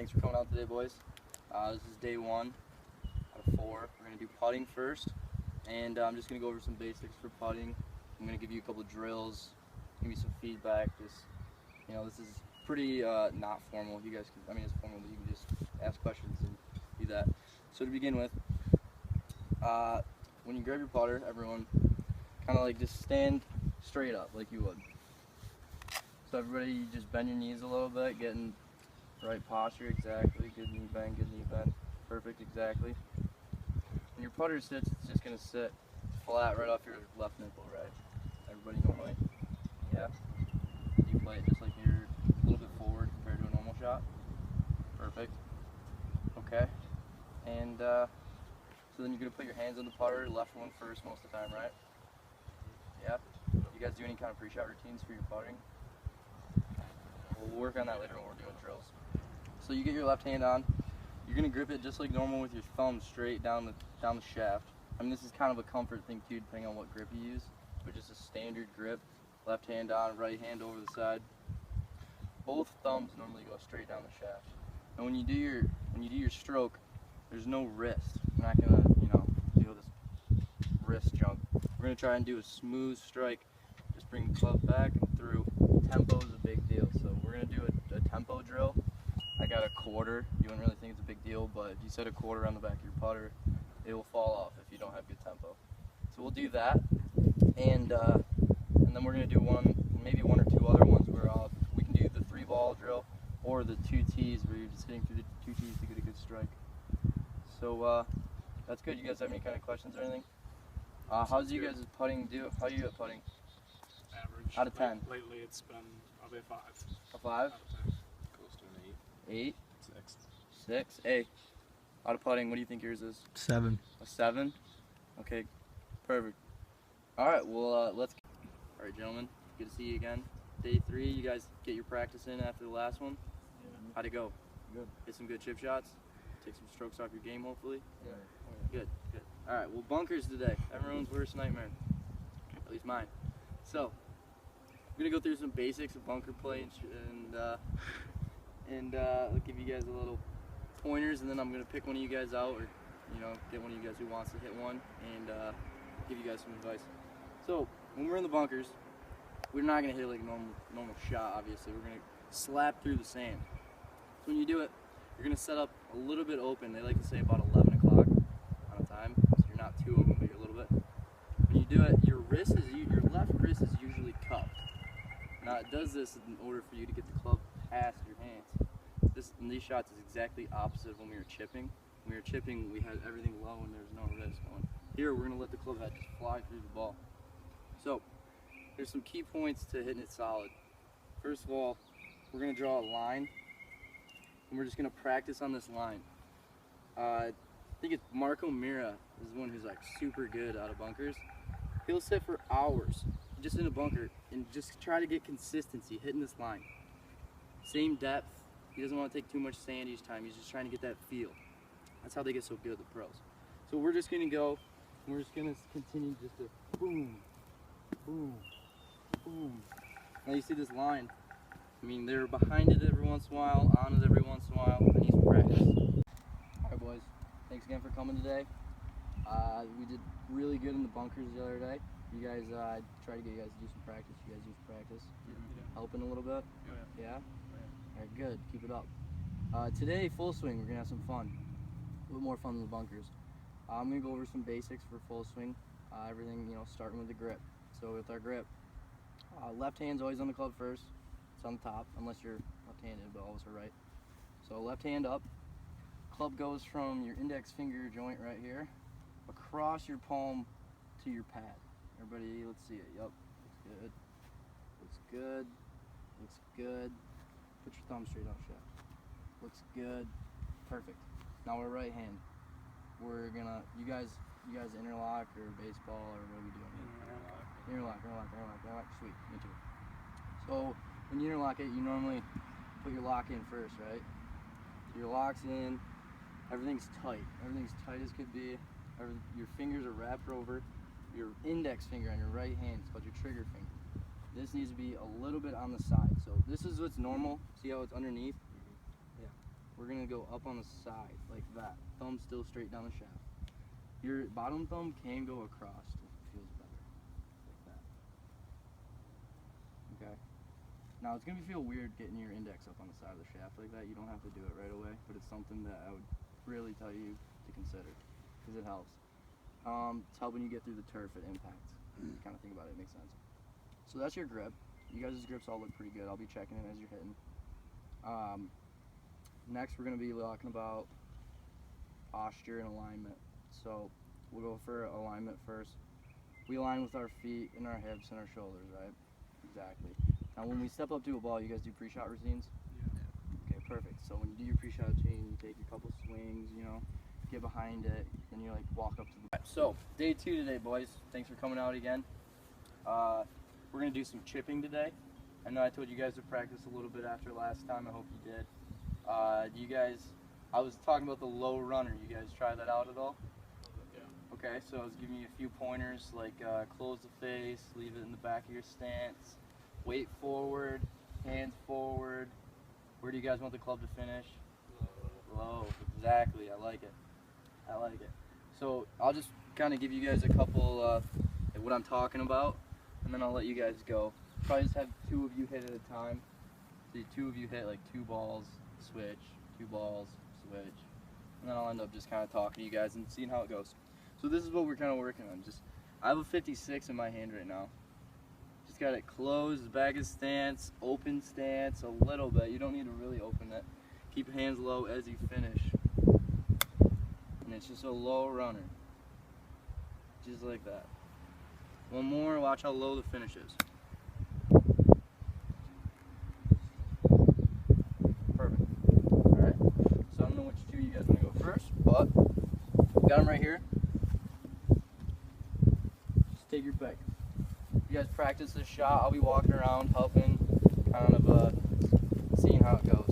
Thanks for coming out today, boys. This is day 1 out of 4. We're going to do putting first, and I'm just going to go over some basics for putting. I'm going to give you a couple of drills, give you some feedback. This is pretty not formal. You guys can, it's formal, but you can just ask questions and do that. So to begin with, when you grab your putter, everyone kind of like just stand straight up like you would. So everybody, you just bend your knees a little bit, getting right posture, exactly. Good knee bend, perfect, exactly. When your putter sits, it's just gonna sit flat right off your left nipple, right? Everybody normally, yeah. You play it just like you're a little bit forward compared to a normal shot. Perfect. Okay. And so then you're gonna put your hands on the putter, left one first most of the time, right? Yeah. You guys do any kind of pre-shot routines for your putting? We'll work on that later when we're doing drills. So you get your left hand on. You're gonna grip it just like normal with your thumb straight down the shaft. This is kind of a comfort thing too, depending on what grip you use, but just a standard grip. Left hand on, right hand over the side. Both thumbs normally go straight down the shaft. And when you do your stroke, there's no wrist. We're not gonna, do this wrist junk. We're gonna try and do a smooth strike. Just bring the club back and through. Tempo is a big deal, so we're gonna do a tempo drill. I got a quarter. You wouldn't really think it's a big deal, but if you set a quarter on the back of your putter, it will fall off if you don't have good tempo. So we'll do that, and then we're gonna do maybe one or two other ones where we can do the 3-ball drill or the 2 tees where you're just hitting through the 2 tees to get a good strike. So that's good. You guys have any kind of questions or anything? How's you guys' putting do? How are you at putting? Average. Out of 10. Lately it's been probably a 5. A 5? Out of 10. Close to an 8. 8? 6. 6? Hey, out of putting, what do you think yours is? 7. A 7? Okay, perfect. Alright, well, let's... Alright, gentlemen, good to see you again. Day 3, you guys get your practice in after the last one? Yeah. How'd it go? Good. Get some good chip shots? Take some strokes off your game, hopefully? Yeah. Good, good. Alright, well, bunkers today. Everyone's worst nightmare. At least mine. So, I'm gonna go through some basics of bunker play and I'll give you guys a little pointers, and then I'm gonna pick one of you guys out, or get one of you guys who wants to hit one, and give you guys some advice. So, when we're in the bunkers, we're not gonna hit it like a normal shot. Obviously, we're gonna slap through the sand. So when you do it, you're gonna set up a little bit open. They like to say about 11 o'clock on a time, so you're not too open, but you're a little bit. When you do it, your left wrist is usually cupped. Now it does this in order for you to get the club past your hands. In these shots is exactly opposite of when we were chipping. When we were chipping, we had everything low and there was no wrist going. Here, we're gonna let the club head just fly through the ball. So, there's some key points to hitting it solid. First of all, we're gonna draw a line, and we're just gonna practice on this line. I think it's Marco Mira is the one who's like super good out of bunkers. He'll sit for hours just in a bunker and just try to get consistency hitting this line. Same depth. He doesn't want to take too much sand each time. He's just trying to get that feel. That's how they get so good at the pros. So we're just gonna go. We're just gonna continue just to boom, boom, boom. Now you see this line. They're behind it every once in a while, on it every once in a while. I need some practice. All right, boys. Thanks again for coming today. We did really good in the bunkers the other day. You guys, I tried to get you guys to do some practice. You guys do some practice? Yeah. Helping a little bit? Oh, yeah. Yeah? Oh, yeah. All right, good. Keep it up. Today, full swing, we're going to have some fun. A little more fun than the bunkers. I'm going to go over some basics for full swing. Everything, starting with the grip. So with our grip, left hand's always on the club first. It's on the top, unless you're left-handed, but always right. So left hand up. Club goes from your index finger joint right here across your palm to your pad. Everybody, let's see it. Yup, looks good. Looks good. Looks good. Put your thumb straight out, chef. Looks good. Perfect. Now we're right hand. We're gonna, you guys interlock or baseball or what are we doing? Interlock. Sweet, me too. So when you interlock it, you normally put your lock in first, right? So your lock's in. Everything's tight. Everything's tight as could be. Your fingers are wrapped over your index finger on your right hand. It's called your trigger finger. This needs to be a little bit on the side. So this is what's normal. See how it's underneath? Yeah. we're gonna go up on the side like that. Thumb still straight down the shaft. Your bottom thumb can go across if it feels better, like that. Okay. Now it's gonna feel weird getting your index up on the side of the shaft like that. You don't have to do it right away, but it's something that I would really tell you to consider because it helps. It's helping you get through the turf at impact. Kind of think about it, makes sense. So that's your grip. You guys' grips all look pretty good. I'll be checking it as you're hitting. Next, we're going to be talking about posture and alignment. So we'll go for alignment first. We align with our feet and our hips and our shoulders, right? Exactly. Now, when we step up to a ball, you guys do pre-shot routines? Yeah. Okay, perfect. So when you do your pre-shot routine, you take a couple swings, you know, get behind it, then you like walk up to the. So day 2 today, boys. Thanks for coming out again. We're gonna do some chipping today. I know I told you guys to practice a little bit after last time. I hope you did. Do you guys? I was talking about the low runner. You guys try that out at all? Yeah. Okay, so I was giving you a few pointers like close the face, leave it in the back of your stance, weight forward, hands forward. Where do you guys want the club to finish? Low. Exactly. I like it. I like it. So I'll just kind of give you guys a couple of what I'm talking about, and then I'll let you guys go. Probably just have 2 of you hit at a time. So 2 of you hit like 2 balls, switch, 2 balls, switch, and then I'll end up just kind of talking to you guys and seeing how it goes. So this is what we're kind of working on. I have a 56 in my hand right now. Just got it closed, back of stance, open stance a little bit. You don't need to really open it. Keep your hands low as you finish. And it's just a low runner. Just like that. One more, watch how low the finish is. Perfect. Alright. So I don't know which 2 you guys want to go first, but got them right here. Just take your pick. You guys practice this shot. I'll be walking around helping, kind of seeing how it goes.